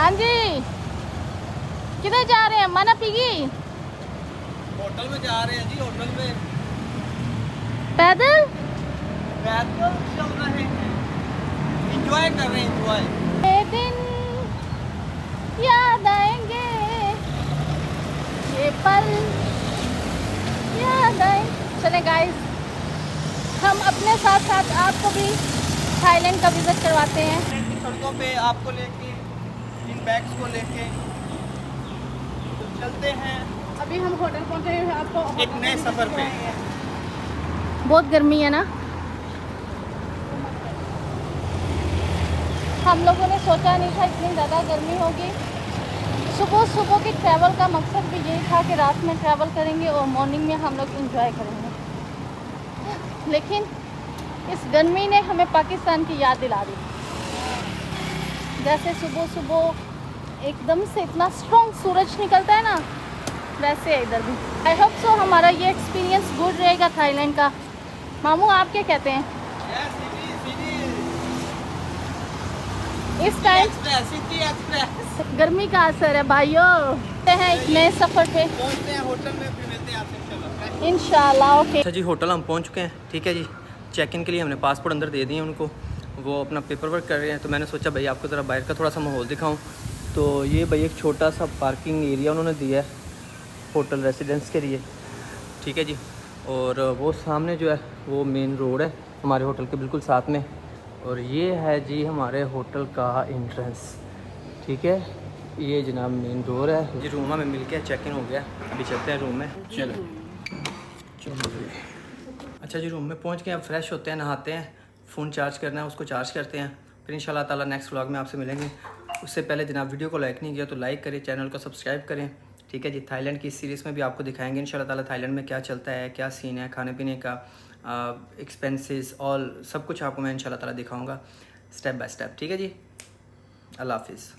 हाँ जी, किधर जा रहे हैं? मना पीगी होटल में जा रहे हैं जी, होटल में पैदल पैदल चल रहे हैं, एंजॉय कर रहे हैं, एंजॉय। ये दिन याद आएंगे, ये पल याद आए। चले गाइस, हम अपने साथ साथ आपको भी थाईलैंड का विजिट करवाते हैं। सड़कों पे आपको लेके, इन बैग्स को लेके तो चलते हैं अभी हम होटल पहुंचे हैं, आपको एक नए सफर पे। बहुत गर्मी है ना। हम लोगों ने सोचा नहीं था इतनी ज़्यादा गर्मी होगी। सुबह सुबह की ट्रैवल का मकसद भी यही था कि रात में ट्रैवल करेंगे और मॉर्निंग में हम लोग एंजॉय करेंगे, लेकिन इस गर्मी ने हमें पाकिस्तान की याद दिला दी। जैसे सुबह सुबह एकदम से इतना स्ट्रॉन्ग सूरज निकलता है ना, वैसे है इधर भी। आई होप सो हमारा ये एक्सपीरियंस गुड रहेगा थाईलैंड का। मामू आप क्या कहते हैं? इस टाइम सिटी एक्सप्रेस गर्मी का असर है भाइयों। हैं एक नए सफ़र पे, पहुंचते हैं होटल में, फिर मिलते हैं आपसे इंशाल्लाह। इंशाल्लाह। ओके। अच्छा जी, होटल हम पहुंच चुके हैं। ठीक है जी, चेक इन के लिए हमने पासपोर्ट अंदर दे दिए उनको, वो अपना पेपर वर्क कर रहे हैं। तो मैंने सोचा भाई आपको ज़रा बाहर का थोड़ा सा माहौल दिखाऊं। तो ये भाई एक छोटा सा पार्किंग एरिया उन्होंने दिया है होटल रेसिडेंस के लिए। ठीक है जी, और वो सामने जो है वो मेन रोड है हमारे होटल के बिल्कुल साथ में, और ये है जी हमारे होटल का एंट्रेंस। ठीक है, ये जनाब मेन डोर है जी। रूम में मिल के चेक इन हो गया, अभी चलते हैं रूम में। चलो जी। अच्छा जी, रूम में पहुंच के अब फ्रेश होते हैं, नहाते हैं, फ़ोन चार्ज करना है उसको चार्ज करते हैं, फिर इंशाल्लाह ताला नेक्स्ट व्लॉग में आपसे मिलेंगे। उससे पहले जनाब वीडियो को लाइक नहीं किया तो लाइक करें, चैनल को सब्सक्राइब करें। ठीक है जी, थाईलैंड की इस सीरीज़ में भी आपको दिखाएंगे इंशाल्लाह ताला थाईलैंड में क्या चलता है, क्या सीन है, खाने पीने का, एक्सपेंसेस, ऑल सब कुछ आपको मैं इंशाल्लाह ताला दिखाऊँगा स्टेप बाय स्टेप। ठीक है जी, अल्लाह हाफिज़।